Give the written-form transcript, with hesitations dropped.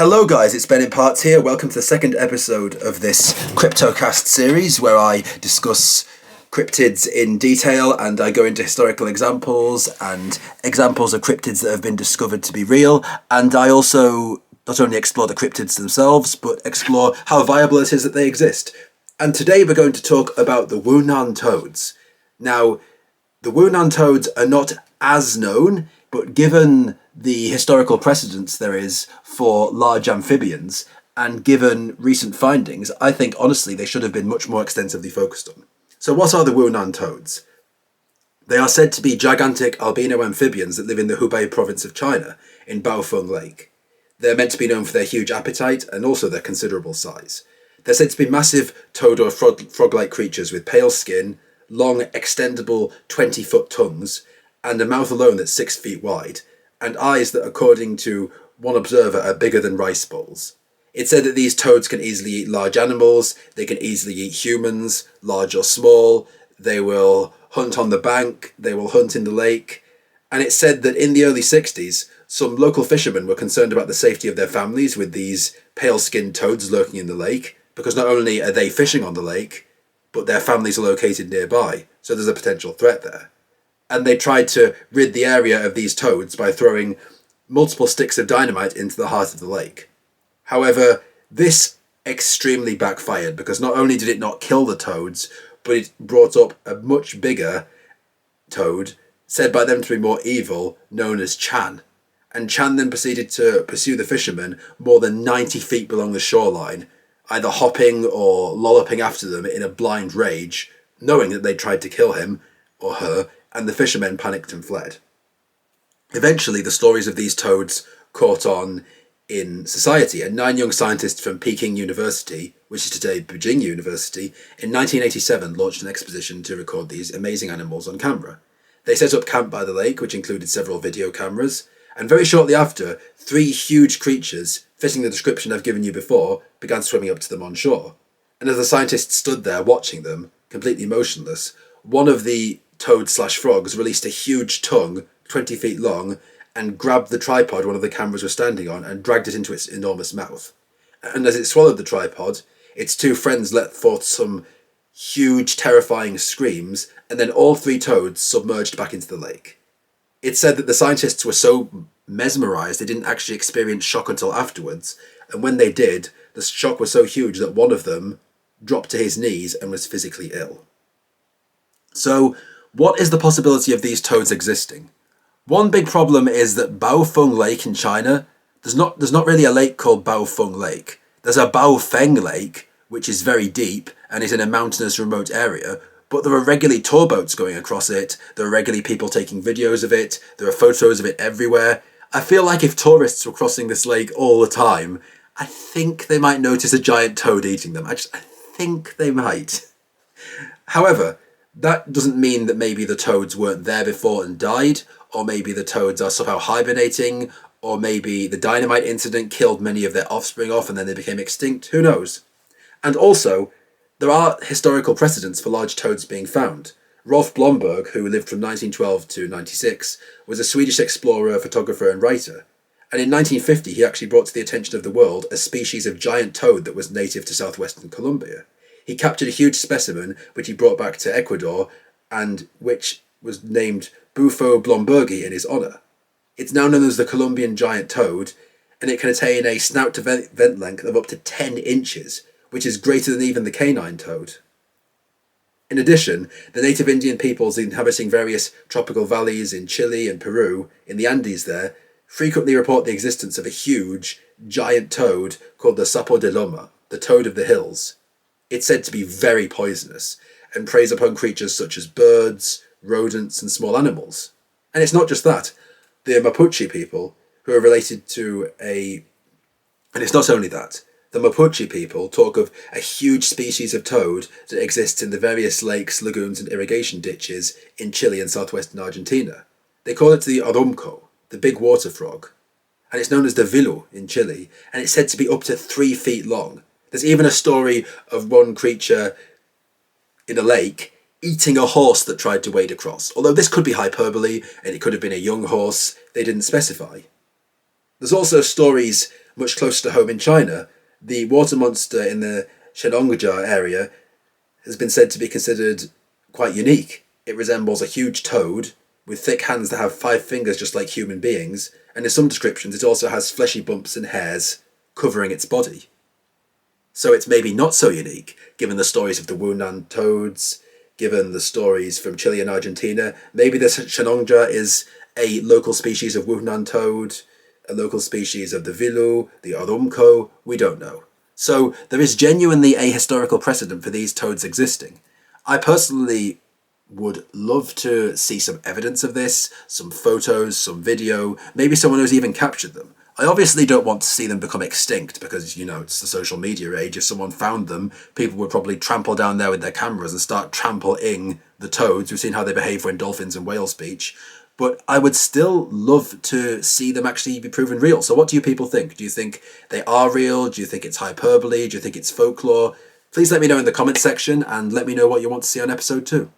Hello guys, it's Ben in Parts here. Welcome to the second episode of this CryptoCast series where I discuss cryptids in detail and I go into historical examples and examples of cryptids that have been discovered to be real, and I also not only explore the cryptids themselves but explore how viable it is that they exist. And today we're going to talk about the Wuhnan toads. Now, the Wuhnan toads are not as known, but given the historical precedence there is for large amphibians, and given recent findings, I think honestly they should have been much more extensively focused on. So what are the Wuhnan toads? They are said to be gigantic albino amphibians that live in the Hubei province of China, in Baofeng Lake. They're meant to be known for their huge appetite and also their considerable size. They're said to be massive toad or frog-like creatures with pale skin, long extendable 20-foot tongues, and a mouth alone that's 6 feet wide, and eyes that, according to one observer, are bigger than rice bowls. It's said that these toads can easily eat large animals, they can easily eat humans, large or small, they will hunt on the bank, they will hunt in the lake, and it's said that in the early 60s, some local fishermen were concerned about the safety of their families with these pale-skinned toads lurking in the lake, because not only are they fishing on the lake, but their families are located nearby, so there's a potential threat there. And they tried to rid the area of these toads by throwing multiple sticks of dynamite into the heart of the lake. However, this extremely backfired because not only did it not kill the toads, but it brought up a much bigger toad, said by them to be more evil, known as Chan. And Chan then proceeded to pursue the fishermen more than 90 feet below the shoreline, either hopping or lolloping after them in a blind rage, knowing that they tried to kill him or her, and the fishermen panicked and fled. Eventually, the stories of these toads caught on in society, and 9 young scientists from Peking University, which is today Beijing University, in 1987 launched an expedition to record these amazing animals on camera. They set up camp by the lake, which included several video cameras, and very shortly after, 3 huge creatures, fitting the description I've given you before, began swimming up to them on shore. And as the scientists stood there watching them, completely motionless, one of the toads/frogs released a huge tongue, 20 feet long, and grabbed the tripod one of the cameras was standing on and dragged it into its enormous mouth. And as it swallowed the tripod, its 2 friends let forth some huge, terrifying screams, and then all 3 toads submerged back into the lake. It's said that the scientists were so mesmerized they didn't actually experience shock until afterwards, and when they did, the shock was so huge that one of them dropped to his knees and was physically ill. So, what is the possibility of these toads existing? One big problem is that Baofeng Lake in China, there's not really a lake called Baofeng Lake. There's a Baofeng Lake, which is very deep and is in a mountainous remote area, but there are regularly tour boats going across it, there are regularly people taking videos of it, there are photos of it everywhere. I feel like if tourists were crossing this lake all the time, I think they might notice a giant toad eating them. I think they might. However, that doesn't mean that maybe the toads weren't there before and died, or maybe the toads are somehow hibernating, or maybe the dynamite incident killed many of their offspring off and then they became extinct. Who knows? And also, there are historical precedents for large toads being found. Rolf Blomberg, who lived from 1912 to 96, was a Swedish explorer, photographer and writer. And in 1950 he actually brought to the attention of the world a species of giant toad that was native to southwestern Colombia. He captured a huge specimen which he brought back to Ecuador and which was named Bufo blombergi in his honour. It's now known as the Colombian giant toad, and it can attain a snout to vent length of up to 10 inches, which is greater than even the canine toad. In addition, the native Indian peoples inhabiting various tropical valleys in Chile and Peru, in the Andes there, frequently report the existence of a huge, giant toad called the sapo de loma, the toad of the hills. It's said to be very poisonous and preys upon creatures such as birds, rodents and small animals. And it's not just that. The Mapuche people, who are related to and it's not only that. The Mapuche people talk of a huge species of toad that exists in the various lakes, lagoons and irrigation ditches in Chile and southwestern Argentina. They call it the orumco, the big water frog. And it's known as the vilu in Chile, and it's said to be up to 3 feet long. There's even a story of one creature in a lake eating a horse that tried to wade across. Although this could be hyperbole, and it could have been a young horse, they didn't specify. There's also stories much closer to home in China, the water monster in the Shenongja area has been said to be considered quite unique. It resembles a huge toad with thick hands that have 5 fingers just like human beings, and in some descriptions it also has fleshy bumps and hairs covering its body. So it's maybe not so unique, given the stories of the Wuhnan toads, given the stories from Chile and Argentina. Maybe the Shenongja is a local species of Wuhnan toad, a local species of the Vilu, the Orumco, we don't know. So there is genuinely a historical precedent for these toads existing. I personally would love to see some evidence of this, some photos, some video, maybe someone who's even captured them. I obviously don't want to see them become extinct because, it's the social media age. If someone found them, people would probably trample down there with their cameras and start trampling the toads. We've seen how they behave when dolphins and whales beach. But I would still love to see them actually be proven real. So what do you people think? Do you think they are real? Do you think it's hyperbole? Do you think it's folklore? Please let me know in the comments section and let me know what you want to see on episode 2.